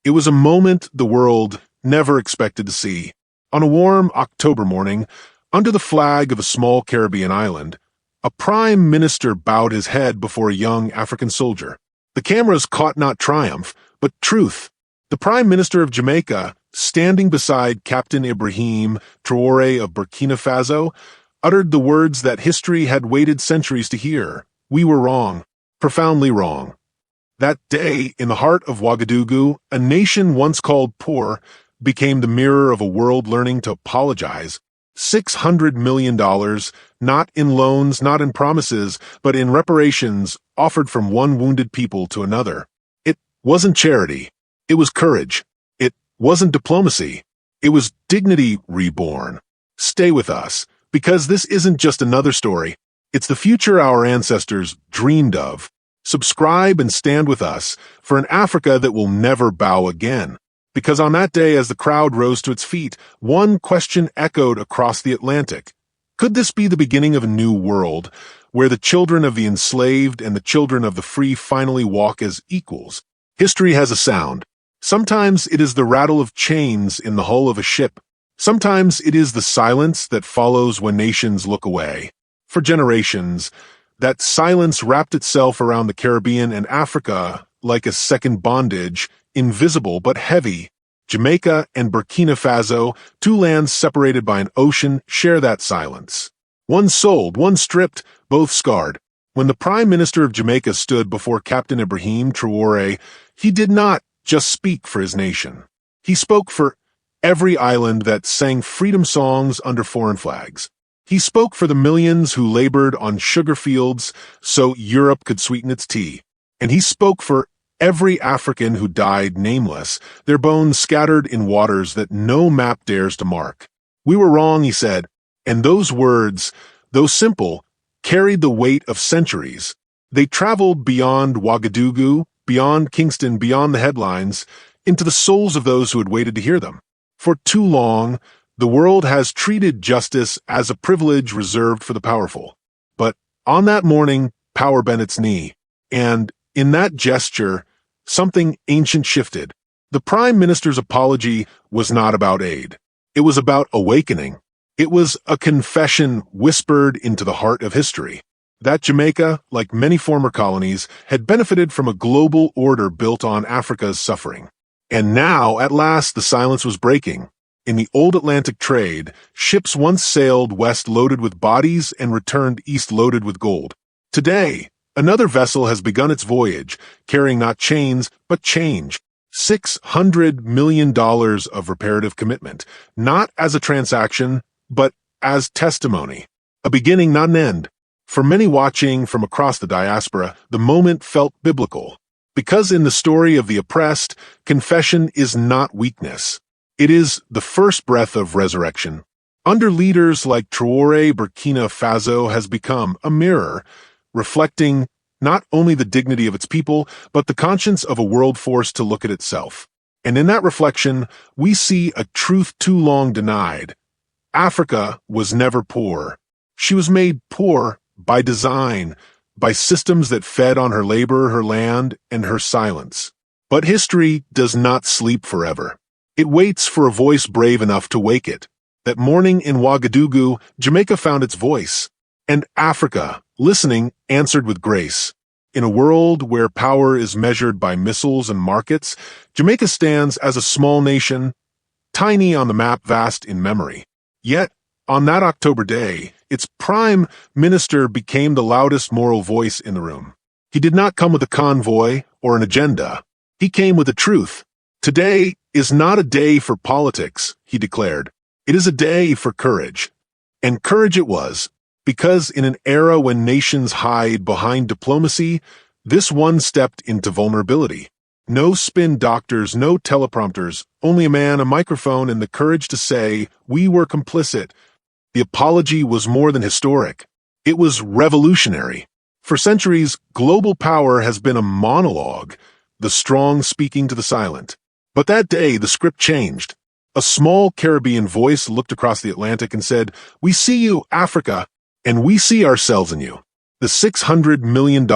It was a moment the world never expected to see. On a warm October morning, under the flag of a small Caribbean island, a prime minister bowed his head before a young African soldier. The cameras caught not triumph, but truth. The Prime Minister of Jamaica, standing beside Captain Ibrahim Traoré of Burkina Faso, uttered the words that history had waited centuries to hear. We were wrong, profoundly wrong. That day, in the heart of Ouagadougou, a nation once called poor became the mirror of a world learning to apologize. $600 million, not in loans, not in promises, but in reparations offered from one wounded people to another. It wasn't charity. It was courage. It wasn't diplomacy. It was dignity reborn. Stay with us, because this isn't just another story. It's the future our ancestors dreamed of. Subscribe and stand with us for an Africa that will never bow again. Because on that day, as the crowd rose to its feet, one question echoed across the Atlantic. Could this be the beginning of a new world, where the children of the enslaved and the children of the free finally walk as equals? History has a sound. Sometimes it is the rattle of chains in the hull of a ship. Sometimes it is the silence that follows when nations look away. For generations, that silence wrapped itself around the Caribbean and Africa like a second bondage, invisible but heavy. Jamaica and Burkina Faso, two lands separated by an ocean, share that silence. One sold, one stripped, both scarred. When the Prime Minister of Jamaica stood before Captain Ibrahim Traoré, he did not just speak for his nation. He spoke for every island that sang freedom songs under foreign flags. He spoke for the millions who labored on sugar fields so Europe could sweeten its tea. And he spoke for every African who died nameless, their bones scattered in waters that no map dares to mark. We were wrong, he said, and those words, though simple, carried the weight of centuries. They traveled beyond Ouagadougou, beyond Kingston, beyond the headlines, into the souls of those who had waited to hear them. For too long, the world has treated justice as a privilege reserved for the powerful. But on that morning, power bent its knee, and in that gesture, something ancient shifted. The Prime Minister's apology was not about aid. It was about awakening. It was a confession whispered into the heart of history. That Jamaica, like many former colonies, had benefited from a global order built on Africa's suffering. And now, at last, the silence was breaking. In the old Atlantic trade, ships once sailed west loaded with bodies and returned east loaded with gold. Today, another vessel has begun its voyage, carrying not chains, but change. $600 million of reparative commitment, not as a transaction, but as testimony. A beginning, not an end. For many watching from across the diaspora, the moment felt biblical. Because in the story of the oppressed, confession is not weakness. It is the first breath of resurrection. Under leaders like Traoré, Burkina Faso has become a mirror, reflecting not only the dignity of its people, but the conscience of a world forced to look at itself. And in that reflection, we see a truth too long denied. Africa was never poor. She was made poor by design, by systems that fed on her labor, her land, and her silence. But history does not sleep forever. It waits for a voice brave enough to wake it. That morning in Ouagadougou, Jamaica found its voice. And Africa, listening, answered with grace. In a world where power is measured by missiles and markets, Jamaica stands as a small nation, tiny on the map, vast in memory. Yet, on that October day, its Prime Minister became the loudest moral voice in the room. He did not come with a convoy or an agenda. He came with the truth. Today is not a day for politics, he declared. It is a day for courage. And courage it was. Because in an era when nations hide behind diplomacy, this one stepped into vulnerability. No spin doctors, no teleprompters, only a man, a microphone, and the courage to say, we were complicit. The apology was more than historic. It was revolutionary. For centuries, global power has been a monologue, the strong speaking to the silent. But that day, the script changed. A small Caribbean voice looked across the Atlantic and said, we see you, Africa. And we see ourselves in you. The $600 million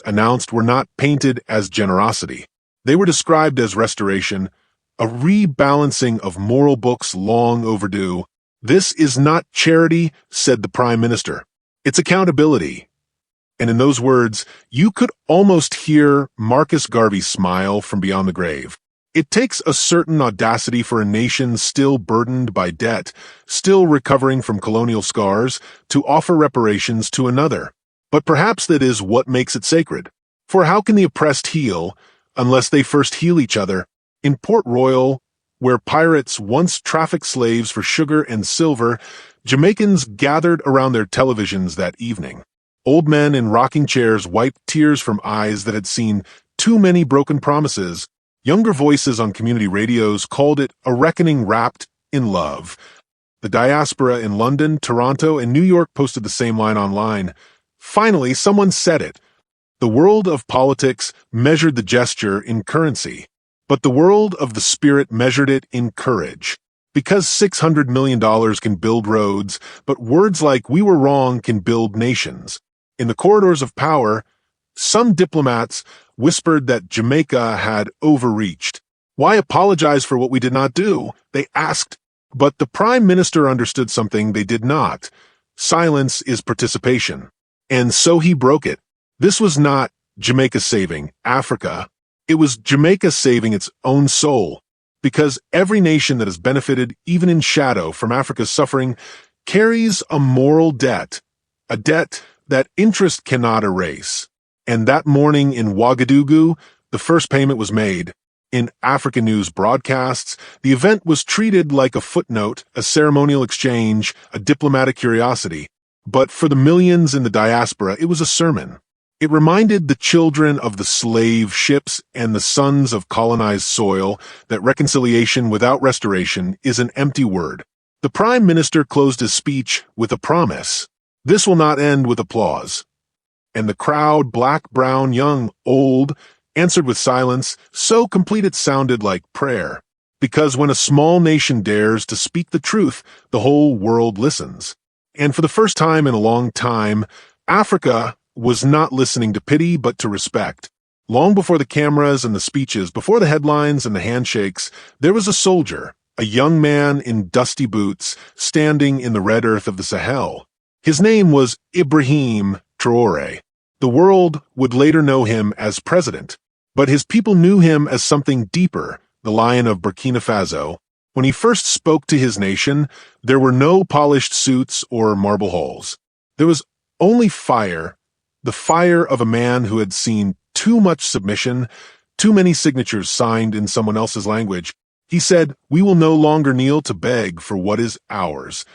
announced were not painted as generosity. They were described as restoration, a rebalancing of moral books long overdue. "This is not charity," said the Prime Minister. "It's accountability." And in those words, you could almost hear Marcus Garvey smile from beyond the grave. It takes a certain audacity for a nation still burdened by debt, still recovering from colonial scars, to offer reparations to another. But perhaps that is what makes it sacred. For how can the oppressed heal unless they first heal each other? In Port Royal, where pirates once trafficked slaves for sugar and silver, Jamaicans gathered around their televisions that evening. Old men in rocking chairs wiped tears from eyes that had seen too many broken promises. Younger voices on community radios called it a reckoning wrapped in love. The diaspora in London, Toronto, and New York posted the same line online. Finally, someone said it. The world of politics measured the gesture in currency, but the world of the spirit measured it in courage. Because $600 million can build roads, but words like "we were wrong" can build nations. In the corridors of power, some diplomats whispered that Jamaica had overreached. "Why apologize for what we did not do?" they asked. But the Prime Minister understood something they did not. Silence is participation. And so he broke it. This was not Jamaica saving Africa. It was Jamaica saving its own soul. Because every nation that has benefited, even in shadow, from Africa's suffering carries a moral debt, a debt that interest cannot erase. And that morning in Ouagadougou, the first payment was made. In African news broadcasts, the event was treated like a footnote, a ceremonial exchange, a diplomatic curiosity. But for the millions in the diaspora, it was a sermon. It reminded the children of the slave ships and the sons of colonized soil that reconciliation without restoration is an empty word. The Prime Minister closed his speech with a promise. "This will not end with applause." And the crowd, black, brown, young, old, answered with silence, so complete it sounded like prayer. Because when a small nation dares to speak the truth, the whole world listens. And for the first time in a long time, Africa was not listening to pity but to respect. Long before the cameras and the speeches, before the headlines and the handshakes, there was a soldier, a young man in dusty boots, standing in the red earth of the Sahel. His name was Ibrahim Traoré. The world would later know him as president, but his people knew him as something deeper, the Lion of Burkina Faso. When he first spoke to his nation, there were no polished suits or marble halls. There was only fire, the fire of a man who had seen too much submission, too many signatures signed in someone else's language. He said, "We will no longer kneel to beg for what is ours."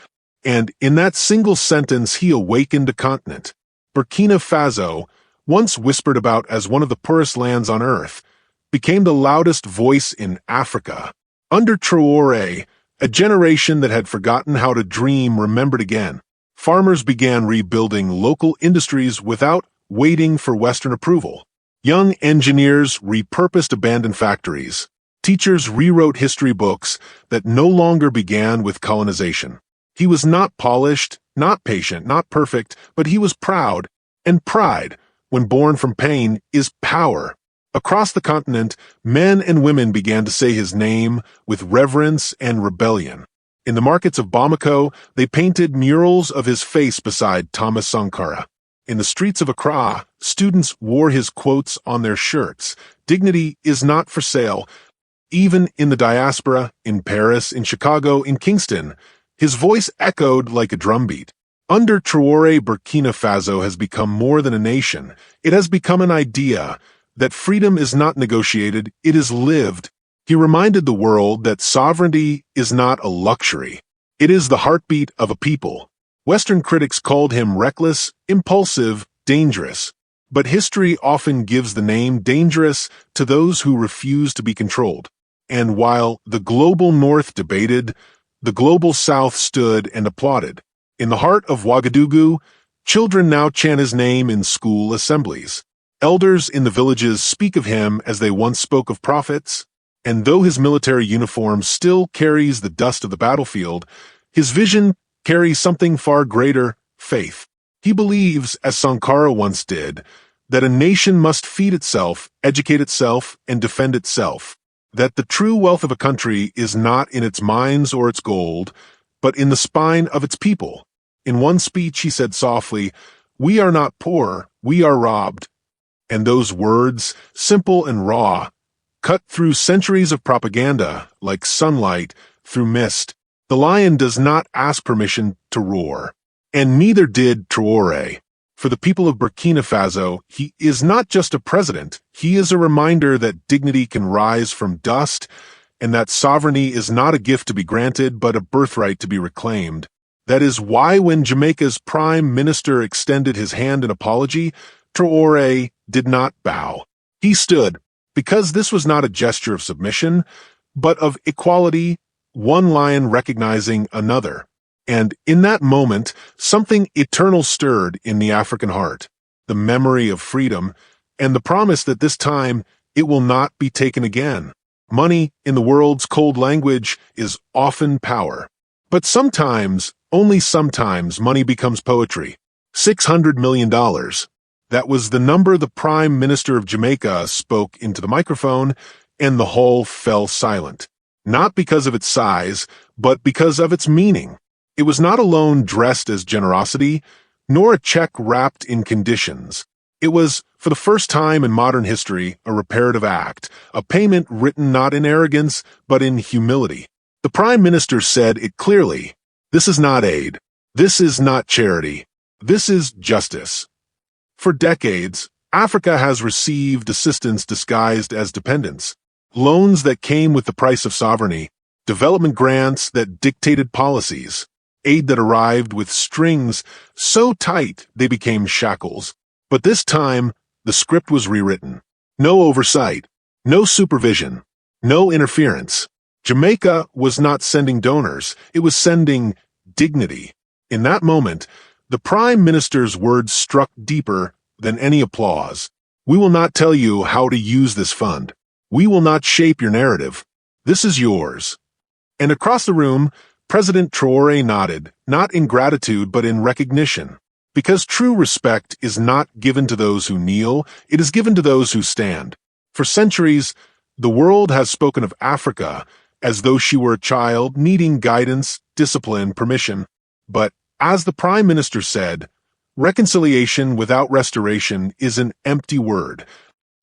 And in that single sentence, he awakened a continent. Burkina Faso, once whispered about as one of the poorest lands on earth, became the loudest voice in Africa. Under Traoré, a generation that had forgotten how to dream remembered again. Farmers began rebuilding local industries without waiting for Western approval. Young engineers repurposed abandoned factories. Teachers rewrote history books that no longer began with colonization. He was not polished, not patient, not perfect, but he was proud. And pride, when born from pain, is power. Across the continent, men and women began to say his name with reverence and rebellion. In the markets of Bamako, they painted murals of his face beside Thomas Sankara. In the streets of Accra, students wore his quotes on their shirts. Dignity is not for sale. Even in the diaspora, in Paris, in Chicago, in Kingston, his voice echoed like a drumbeat. Under Traoré, Burkina Faso has become more than a nation. It has become an idea that freedom is not negotiated, it is lived. He reminded the world that sovereignty is not a luxury. It is the heartbeat of a people. Western critics called him reckless, impulsive, dangerous. But history often gives the name dangerous to those who refuse to be controlled. And while the global North debated, the global South stood and applauded. In the heart of Ouagadougou, children now chant his name in school assemblies. Elders in the villages speak of him as they once spoke of prophets. And though his military uniform still carries the dust of the battlefield, his vision carries something far greater, faith. He believes, as Sankara once did, that a nation must feed itself, educate itself, and defend itself, that the true wealth of a country is not in its mines or its gold, but in the spine of its people. In one speech, he said softly, "We are not poor, we are robbed." And those words, simple and raw, cut through centuries of propaganda like sunlight through mist. The lion does not ask permission to roar, and neither did Traoré. For the people of Burkina Faso, he is not just a president, he is a reminder that dignity can rise from dust, and that sovereignty is not a gift to be granted, but a birthright to be reclaimed. That is why when Jamaica's prime minister extended his hand in apology, Traoré did not bow. He stood, because this was not a gesture of submission, but of equality, one lion recognizing another. And in that moment, something eternal stirred in the African heart, the memory of freedom, and the promise that this time it will not be taken again. Money, in the world's cold language, is often power. But sometimes, only sometimes, money becomes poetry. $600 million. That was the number the Prime Minister of Jamaica spoke into the microphone, and the hall fell silent. Not because of its size, but because of its meaning. It was not a loan dressed as generosity, nor a check wrapped in conditions. It was, for the first time in modern history, a reparative act, a payment written not in arrogance, but in humility. The Prime Minister said it clearly. This is not aid. This is not charity. This is justice. For decades, Africa has received assistance disguised as dependence, loans that came with the price of sovereignty, development grants that dictated policies, aid that arrived with strings so tight they became shackles. But this time, the script was rewritten. No oversight, no supervision, no interference. Jamaica was not sending donors, it was sending dignity. In that moment, the Prime Minister's words struck deeper than any applause. We will not tell you how to use this fund. We will not shape your narrative. This is yours. And across the room, President Traoré nodded, not in gratitude but in recognition. Because true respect is not given to those who kneel, it is given to those who stand. For centuries, the world has spoken of Africa as though she were a child needing guidance, discipline, permission. But, as the Prime Minister said, reconciliation without restoration is an empty word.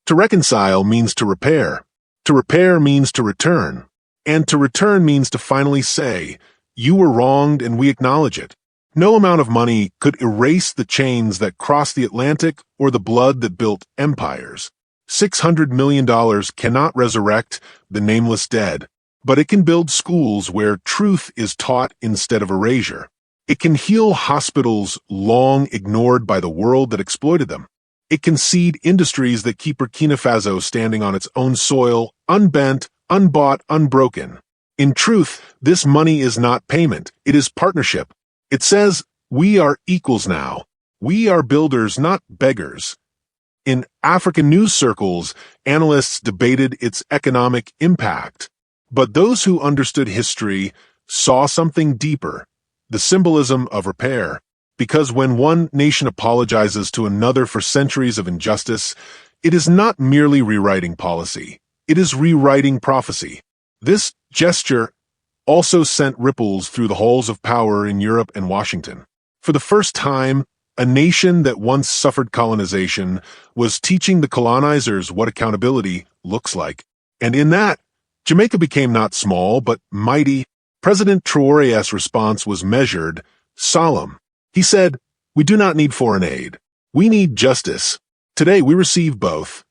To reconcile means to repair. To repair means to return. And to return means to finally say, you were wronged and we acknowledge it. No amount of money could erase the chains that crossed the Atlantic or the blood that built empires. $600 million cannot resurrect the nameless dead, but it can build schools where truth is taught instead of erasure. It can heal hospitals long ignored by the world that exploited them. It can seed industries that keep Burkina Faso standing on its own soil, unbent, unbought, unbroken. In truth, this money is not payment, it is partnership. It says, we are equals now. We are builders, not beggars. In African news circles, analysts debated its economic impact. But those who understood history saw something deeper, the symbolism of repair. Because when one nation apologizes to another for centuries of injustice, it is not merely rewriting policy. It is rewriting prophecy. This gesture also sent ripples through the halls of power in Europe and Washington. For the first time, a nation that once suffered colonization was teaching the colonizers what accountability looks like. And in that, Jamaica became not small, but mighty. President Traoré's response was measured, solemn. He said, we do not need foreign aid. We need justice. Today we receive both.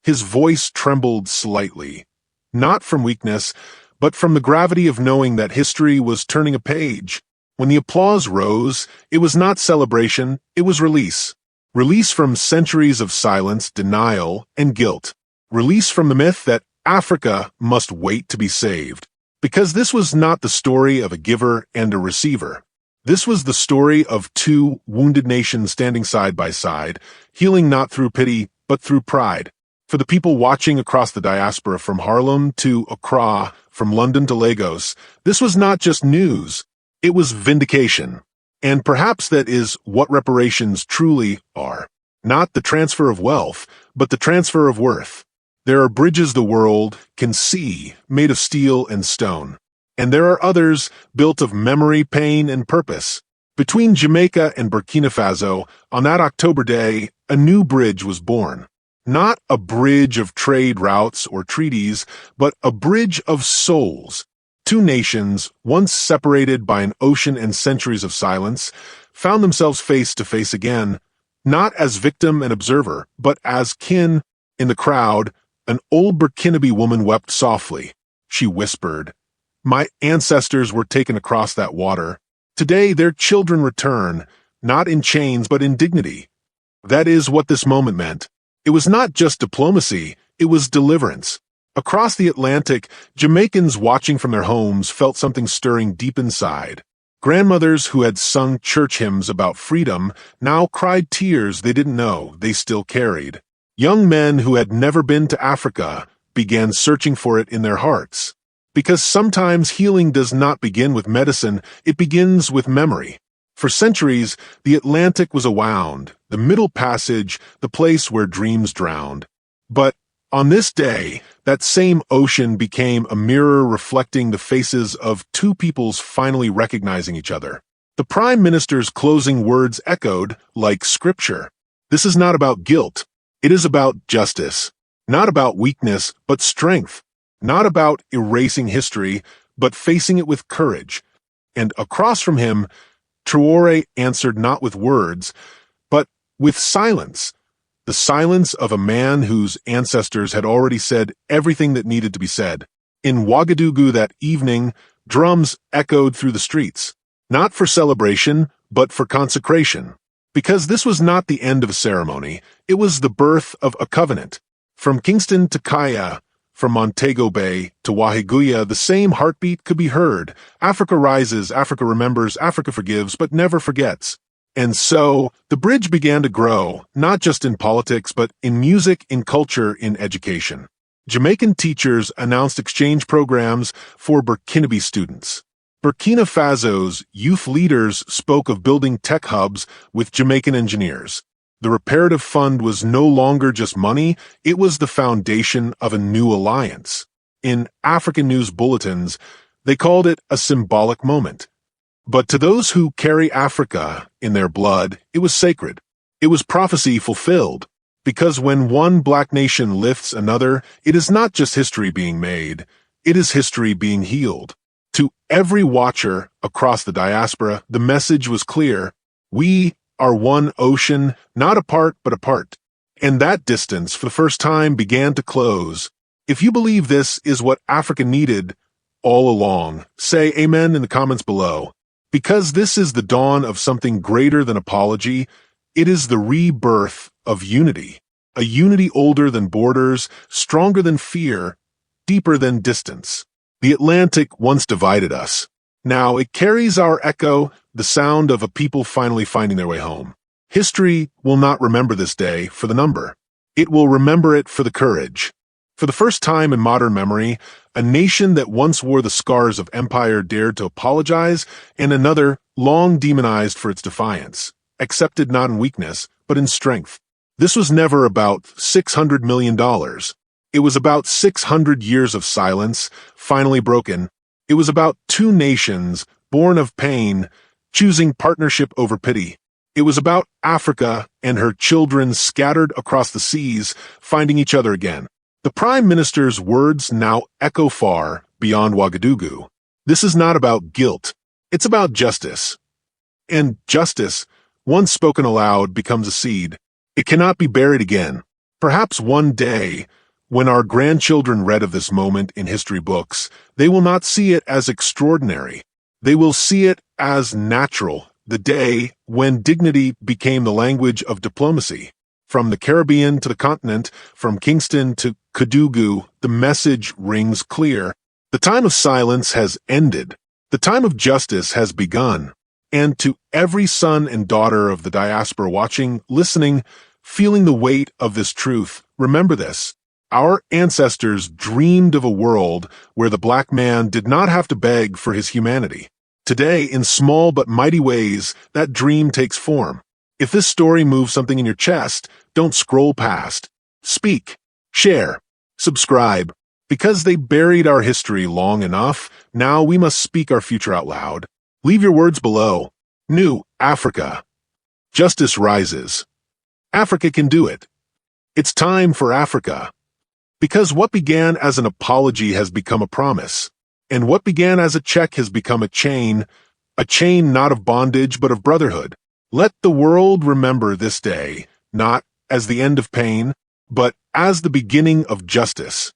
His voice trembled slightly, not from weakness, but from the gravity of knowing that history was turning a page. When the applause rose, it was not celebration, it was release. Release from centuries of silence, denial, and guilt. Release from the myth that Africa must wait to be saved. Because this was not the story of a giver and a receiver. This was the story of two wounded nations standing side by side, healing not through pity, but through pride. For the people watching across the diaspora from Harlem to Accra, from London to Lagos, this was not just news, it was vindication. And perhaps that is what reparations truly are. Not the transfer of wealth, but the transfer of worth. There are bridges the world can see, made of steel and stone. And there are others built of memory, pain, and purpose. Between Jamaica and Burkina Faso, on that October day, a new bridge was born. Not a bridge of trade routes or treaties, but a bridge of souls. Two nations, once separated by an ocean and centuries of silence, found themselves face to face again, not as victim and observer, but as kin. In the crowd, an old Burkinabe woman wept softly. She whispered, "My ancestors were taken across that water. Today their children return, not in chains but in dignity." That is what this moment meant. It was not just diplomacy, it was deliverance. Across the Atlantic, Jamaicans watching from their homes felt something stirring deep inside. Grandmothers who had sung church hymns about freedom now cried tears they didn't know they still carried. Young men who had never been to Africa began searching for it in their hearts. Because sometimes healing does not begin with medicine, it begins with memory. For centuries, the Atlantic was a wound, the Middle Passage, the place where dreams drowned. But on this day, that same ocean became a mirror reflecting the faces of two peoples finally recognizing each other. The Prime Minister's closing words echoed like scripture. This is not about guilt. It is about justice. Not about weakness, but strength. Not about erasing history, but facing it with courage. And across from him, Traoré answered not with words, but with silence. The silence of a man whose ancestors had already said everything that needed to be said. In Ouagadougou that evening, drums echoed through the streets, not for celebration, but for consecration. Because this was not the end of a ceremony, it was the birth of a covenant. From Kingston to Kaya, from Montego Bay to Wahiguya, the same heartbeat could be heard. Africa rises, Africa remembers, Africa forgives, but never forgets. And so, the bridge began to grow, not just in politics, but in music, in culture, in education. Jamaican teachers announced exchange programs for Burkinabe students. Burkina Faso's youth leaders spoke of building tech hubs with Jamaican engineers. The reparative fund was no longer just money, it was the foundation of a new alliance. In African news bulletins, they called it a symbolic moment. But to those who carry Africa in their blood, it was sacred. It was prophecy fulfilled. Because when one black nation lifts another, it is not just history being made, it is history being healed. To every watcher across the diaspora, the message was clear. We are one ocean, not apart but apart. And that distance, for the first time, began to close. If you believe this is what Africa needed all along, say amen in the comments below. Because this is the dawn of something greater than apology, it is the rebirth of unity. A unity older than borders, stronger than fear, deeper than distance. The Atlantic once divided us. Now it carries our echo, the sound of a people finally finding their way home. History will not remember this day for the number. It will remember it for the courage. For the first time in modern memory, a nation that once wore the scars of empire dared to apologize, and another, long demonized for its defiance, accepted not in weakness, but in strength. This was never about $600 million. It was about 600 years of silence, finally broken. It was about two nations, born of pain, choosing partnership over pity. It was about Africa and her children scattered across the seas, finding each other again. The Prime Minister's words now echo far beyond Ouagadougou. This is not about guilt. It's about justice. And justice, once spoken aloud, becomes a seed. It cannot be buried again. Perhaps one day, when our grandchildren read of this moment in history books, they will not see it as extraordinary. They will see it as natural, the day when dignity became the language of diplomacy. From the Caribbean to the continent, from Kingston to Ouagadougou, the message rings clear. The time of silence has ended. The time of justice has begun. And to every son and daughter of the diaspora watching, listening, feeling the weight of this truth, remember this. Our ancestors dreamed of a world where the black man did not have to beg for his humanity. Today, in small but mighty ways, that dream takes form. If this story moves something in your chest, don't scroll past. Speak, share, subscribe. Because they buried our history long enough, now we must speak our future out loud. Leave your words below. New Africa. Justice rises. Africa can do it. It's time for Africa. Because what began as an apology has become a promise. And what began as a check has become a chain not of bondage but of brotherhood. Let the world remember this day, not as the end of pain, but as the beginning of justice.